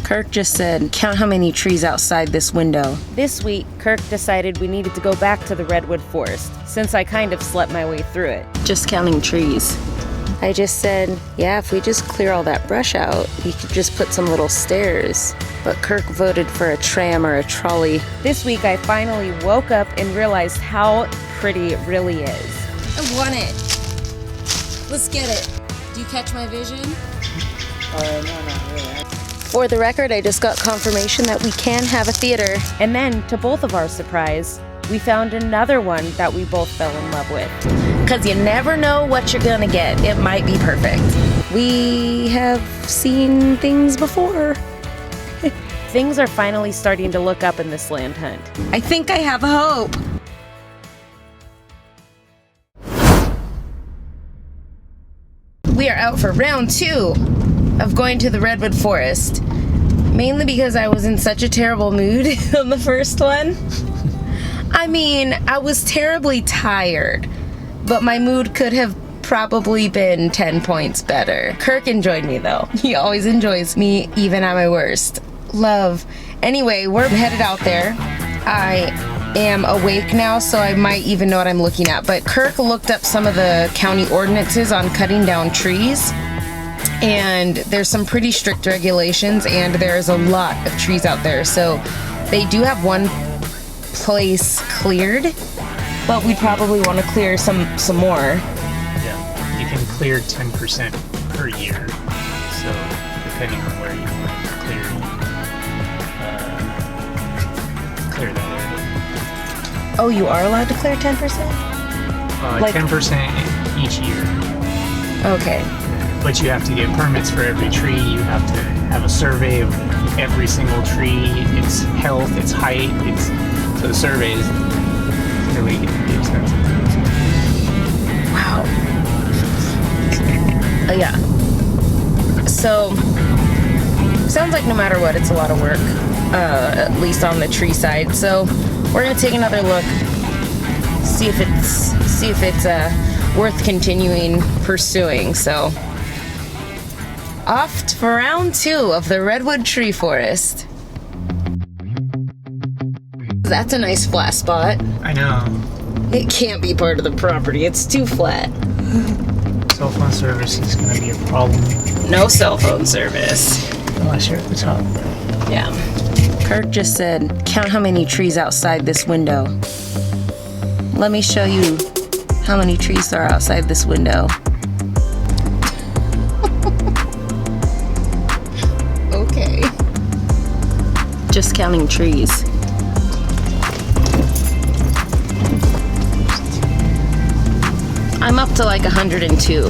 Kirk just said, count how many trees outside this window. This week, Kirk decided we needed to go back to the redwood forest, since I kind of slept my way through it. Just counting trees. I just said, yeah, if we just clear all that brush out, we could just put some little stairs. But Kirk voted for a tram or a trolley. This week, I finally woke up and realized how pretty it really is. I want it. Let's get it. Do you catch my vision? No, really. For the record, I just got confirmation that we can have a theater. And then, to both of our surprise, we found another one that we both fell in love with. Because you never know what you're gonna get. It might be perfect. We have seen things before. Things are finally starting to look up in this land hunt. I think I have hope. We are out for round 2 of going to the redwood forest. Mainly because I was in such a terrible mood on the first one. I mean, I was terribly tired, but my mood could have probably been 10 points better. Kirk enjoyed me though. He always enjoys me, even at my worst. Love. Anyway, we're headed out there. I am awake now, so I might even know what I'm looking at, but Kirk looked up some of the county ordinances on cutting down trees, and there's some pretty strict regulations, and there's a lot of trees out there, so they do have one place cleared, but we'd probably want to clear some more. Yeah, you can clear 10% per year, so depending on where you want to clear that area. Oh, you are allowed to clear 10%? Like 10% each year. Okay. But you have to get permits for every tree. You have to have a survey of every single tree, its health, its height. So the survey is really expensive. Wow. Yeah. So, sounds like no matter what, it's a lot of work, at least on the tree side. So, we're gonna take another look, see if it's worth continuing pursuing. So, off for round 2 of the redwood tree forest. That's a nice flat spot. I know. It can't be part of the property. It's too flat. Cell phone service is going to be a problem. No cell phone service. Unless you're at the top. Yeah. Kirk just said, count how many trees outside this window. Let me show you how many trees are outside this window. Okay. Just counting trees. I'm up to like 102.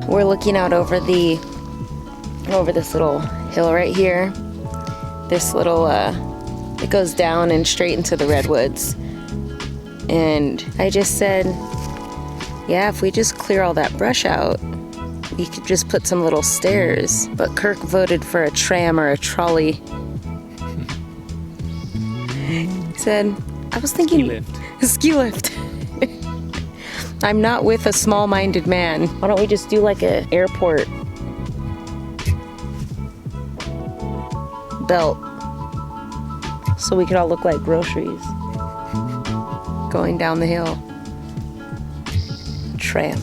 We're looking out over this little hill right here. This little, it goes down and straight into the redwoods. And I just said, yeah, if we just clear all that brush out, we could just put some little stairs. But Kirk voted for a tram or a trolley. He said, I was thinking ski lift. I'm not with a small-minded man. Why don't we just do like an airport belt so we could all look like groceries going down the hill. Tram.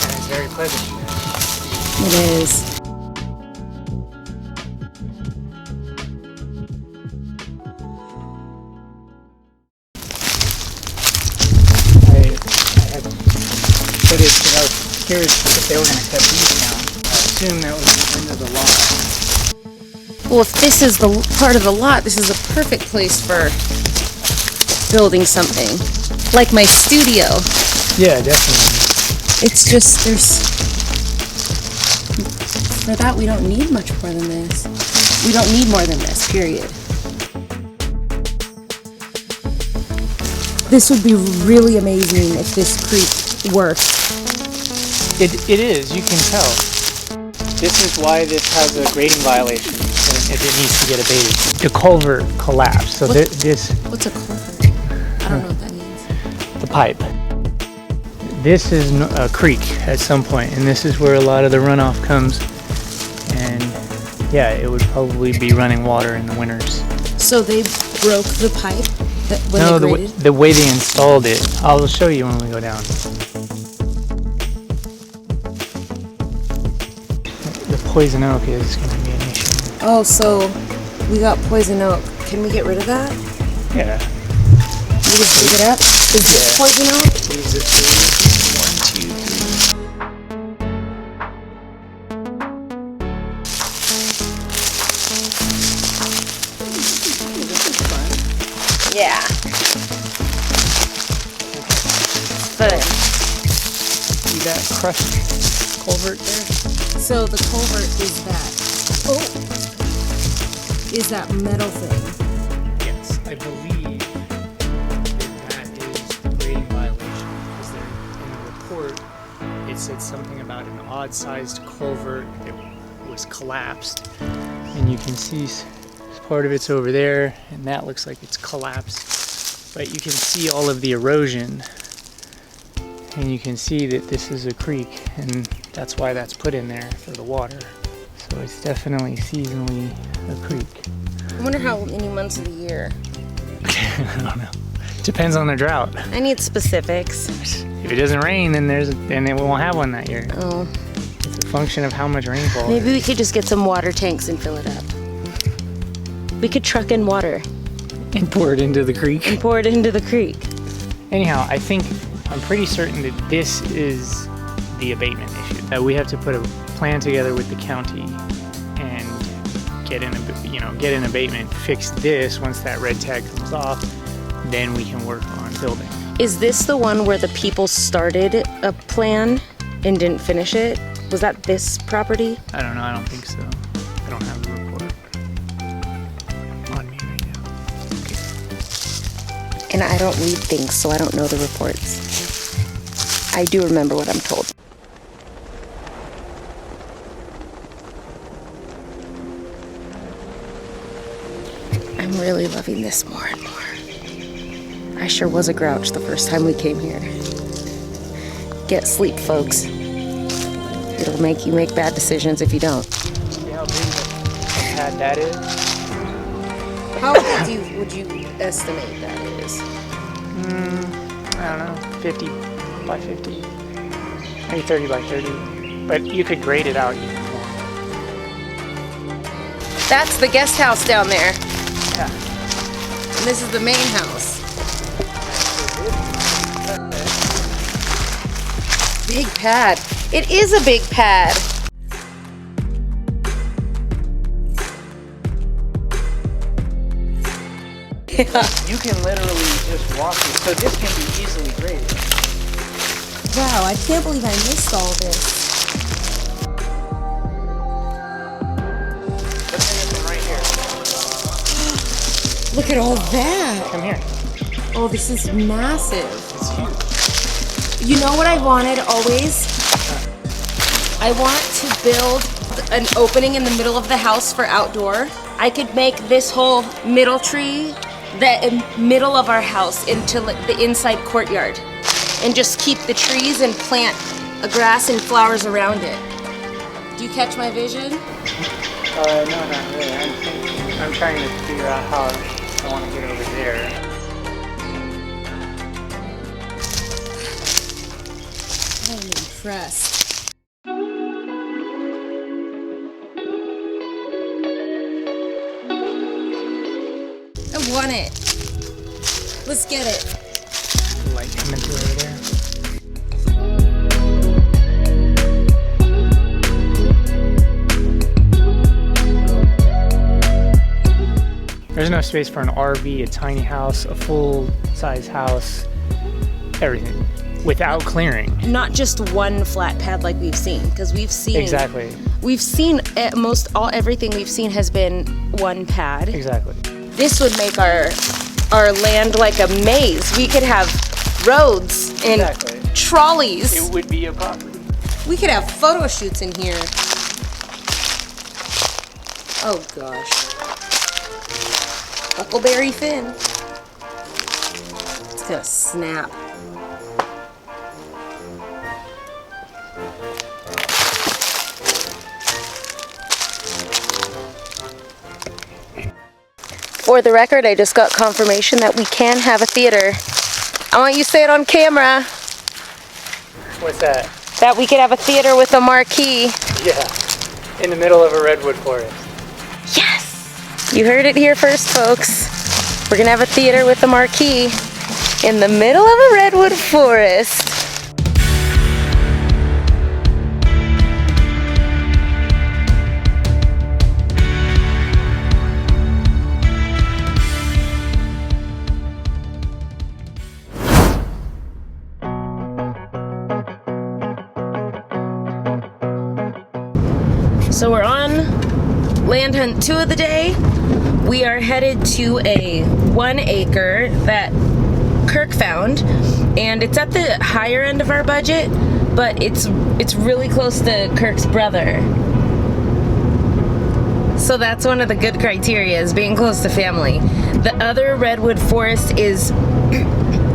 It's very pleasant. It is. I was curious if they were going to cut these down. assume that was the end of the lot. Well, if this is the part of the lot, this is a perfect place for building something. Like my studio. Yeah, definitely. It's just, for that, we don't need much more than this. We don't need more than this, period. This would be really amazing if this creek worked. It is, you can tell. This is why this has a grading violation and it needs to get abated. The culvert collapsed, so this... What's a culvert? I don't know what that means. The pipe. This is a creek at some point, and this is where a lot of the runoff comes. And yeah, it would probably be running water in the winters. So they broke the pipe when no, they graded? the way they installed it. I'll show you when we go down. The poison oak is going to be an issue. Oh, so we got poison oak. Can we get rid of that? Yeah. You just dig it up? Is this poison oak? These are 3, 1, 2, 3. Yeah. Fun. See that crushed culvert there? So the culvert is that. Oh! Is that metal thing? Yes, I believe that is the grading violation because in the report it said something about an odd-sized culvert that was collapsed, and you can see part of it's over there, and that looks like it's collapsed. But you can see all of the erosion, and you can see that this is a creek, and that's why that's put in there for the water. So it's definitely seasonally a creek. I wonder how many months of the year. I don't know. Depends on the drought. I need specifics. If it doesn't rain, then they won't have one that year. Oh. It's a function of how much rainfall. Maybe we could just get some water tanks and fill it up. We could truck in water. And pour it into the creek. And pour it into the creek. Anyhow, I'm pretty certain that this is the abatement issue. That we have to put a plan together with the county and get an abatement, fix this. Once that red tag comes off, then we can work on building. Is this the one where the people started a plan and didn't finish it? Was that this property? I don't know, I don't think so. I don't have the report on me right now. Okay. And I don't read things, so I don't know the reports. I do remember what I'm told. I'm really loving this more and more. I sure was a grouch the first time we came here. Get sleep, folks. It'll make you make bad decisions if you don't. See how big a pad that is? How would you estimate that is? I don't know, 50 by 50. Maybe 30 by 30. But you could grade it out even more. That's the guest house down there. Yeah. And this is the main house. Big pad. It is a big pad. Yeah. You can literally just walk it, so this can be easily graded. Wow, I can't believe I missed all this. Look at this one right here. Look at all that. Come here. Oh, this is massive. It's huge. You know what I wanted always? I want to build an opening in the middle of the house for outdoor. I could make this whole middle tree the middle of our house into the inside courtyard and just keep the trees and plant a grass and flowers around it. Do you catch my vision? No, not really. I'm trying to figure out how I want to get over there. I'm impressed. I want it. Let's get it. The light coming through over there. There's enough space for an RV, a tiny house, a full-size house, everything, without clearing. Not just one flat pad like we've seen, because we've seen Exactly. We've seen everything we've seen has been one pad. Exactly. This would make our land like a maze. We could have roads and Exactly. trolleys. It would be a property. We could have photo shoots in here. Oh gosh. Huckleberry Finn. It's gonna snap. For the record, I just got confirmation that we can have a theater. I want you to say it on camera. What's that? That we could have a theater with a marquee. Yeah. In the middle of a redwood forest. Yes! You heard it here first, folks. We're gonna have a theater with a marquee in the middle of a redwood forest. So we're on land hunt 2 of the day. We are headed to a 1 acre that Kirk found, and it's at the higher end of our budget, but it's really close to Kirk's brother. So that's one of the good criteria, is being close to family. The other redwood forest is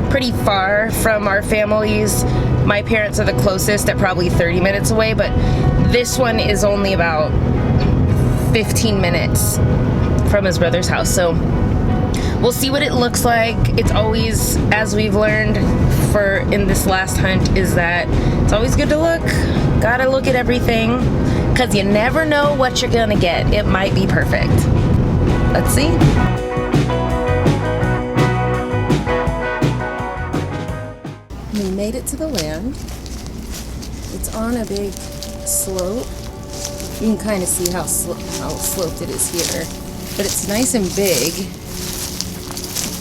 pretty far from our families. My parents are the closest at probably 30 minutes away, but this one is only about 15 minutes from his brother's house. So we'll see what it looks like. It's always, as we've learned in this last hunt, is that it's always good to look. Gotta look at everything, because you never know what you're gonna get. It might be perfect. Let's see. We made it to the land. It's on a big slope. You can kind of see how sloped it is here. But it's nice and big.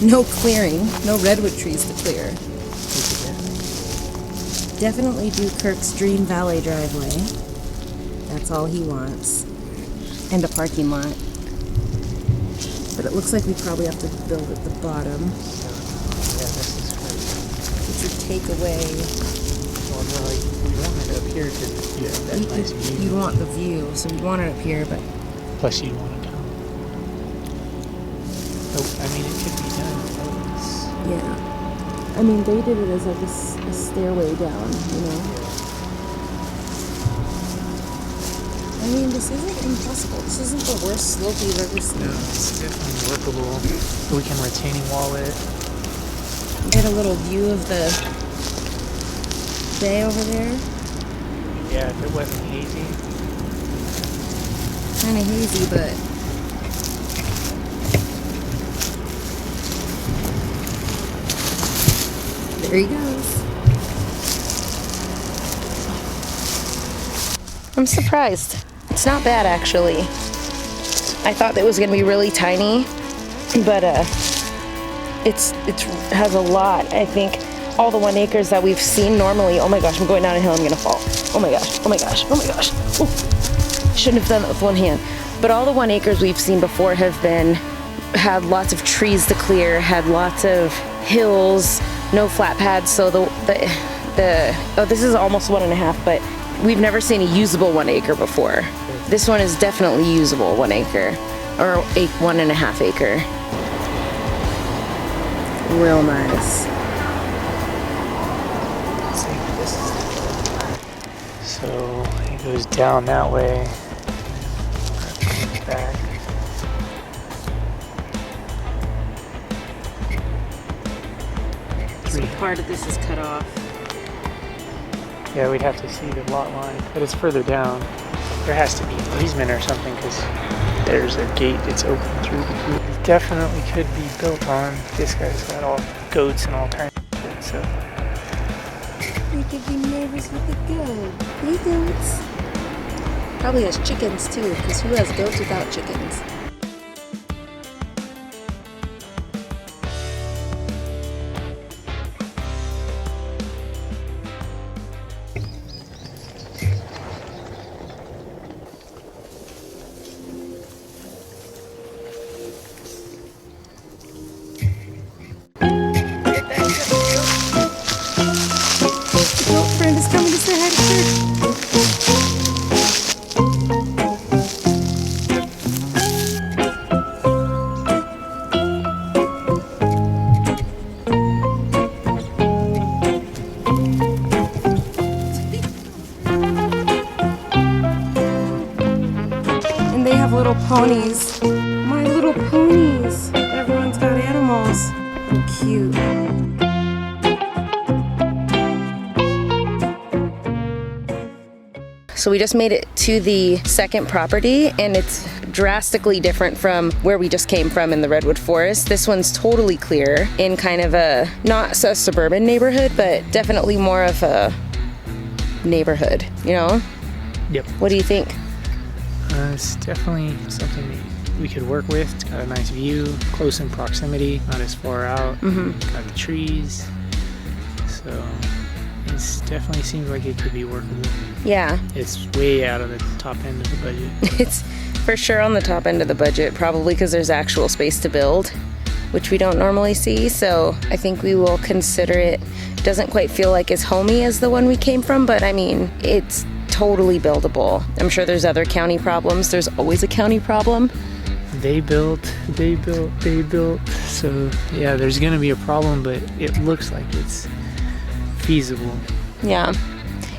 No clearing, no redwood trees to clear. Definitely do Kirk's dream valet driveway. That's all he wants. And a parking lot. But it looks like we probably have to build at the bottom. Yeah, this is great. Which would take away... Well, no, we want it up here because you have that nice view. You want the view, so we want it up here, but... Plus you'd want it down. Oh, I mean, it could be done. Yeah. I mean, they did it as like a stairway down, you know? I mean, this isn't impossible. This isn't the worst slope you've ever seen. No, it's definitely workable. We can retaining wall it. Get a little view of the bay over there. Yeah, if it wasn't hazy. Kind of hazy, but... There he goes. I'm surprised. It's not bad, actually. I thought it was going to be really tiny, but it has a lot. I think all the 1 acres that we've seen normally. Oh my gosh, I'm going down a hill. I'm going to fall. Oh my gosh. Oh my gosh. Oh my gosh. Ooh. Shouldn't have done that with one hand. But all the 1 acres we've seen before have had lots of trees to clear, had lots of hills, no flat pads. So this is almost 1.5, but we've never seen a usable 1 acre before. This one is definitely usable 1 acre, or 1.5 acre. Real nice. So it goes down that way. Back. So part of this is cut off. Yeah, we'd have to see the lot line, but it's further down. There has to be an easement or something because there's a gate that's open through the group. It definitely could be built on. This guy's got all goats and all kinds of shit, so. We could be neighbors with the goat. Hey, goats. Probably has chickens too, because who has goats without chickens? And they have little ponies. My little ponies. Everyone's got animals. How cute. So we just made it to the second property, and it's drastically different from where we just came from in the Redwood Forest. This one's totally clear in kind of a, not a suburban neighborhood, but definitely more of a neighborhood, you know? Yep. What do you think? It's definitely something we could work with. It's got a nice view, close in proximity, not as far out. Got the trees. So it definitely seems like it could be workable. Yeah. It's way out of the top end of the budget. It's for sure on the top end of the budget, probably because there's actual space to build, which we don't normally see. So I think we will consider it. Doesn't quite feel like as homey as the one we came from, but I mean, it's totally buildable. I'm sure there's other county problems. There's always a county problem. They built. So yeah, there's gonna be a problem, but it looks like it's feasible. Yeah.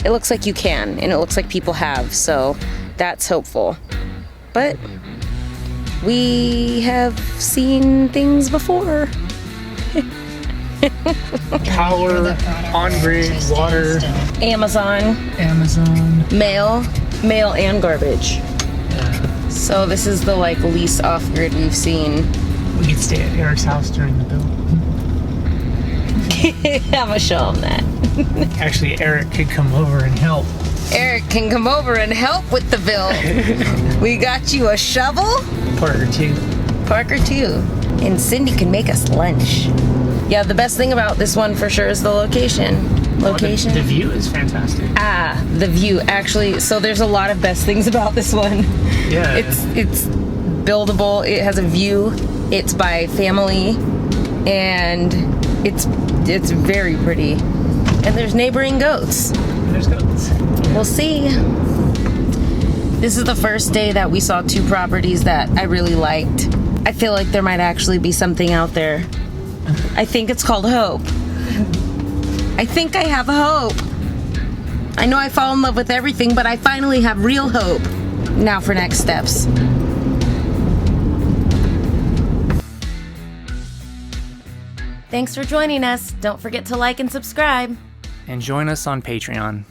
It looks like you can, and it looks like people have, so that's hopeful. But we have seen things before. Power, on-grid, water, Amazon, mail and garbage. So this is the like least off-grid we've seen. We could stay at Eric's house during the build. I'm gonna show him that. Actually, Eric could come over and help. Eric can come over and help with the build. We got you a shovel. Parker too. And Cindy can make us lunch. Yeah, the best thing about this one for sure is the location. The view is fantastic. The view, actually. So there's a lot of best things about this one. Yeah. It's buildable. It has a view. It's by family, and it's very pretty. And there's neighboring goats. There's goats. We'll see. This is the first day that we saw two properties that I really liked. I feel like there might actually be something out there. I think it's called hope. I think I have hope. I know I fall in love with everything, but I finally have real hope. Now for next steps. Thanks for joining us. Don't forget to like and subscribe. And join us on Patreon.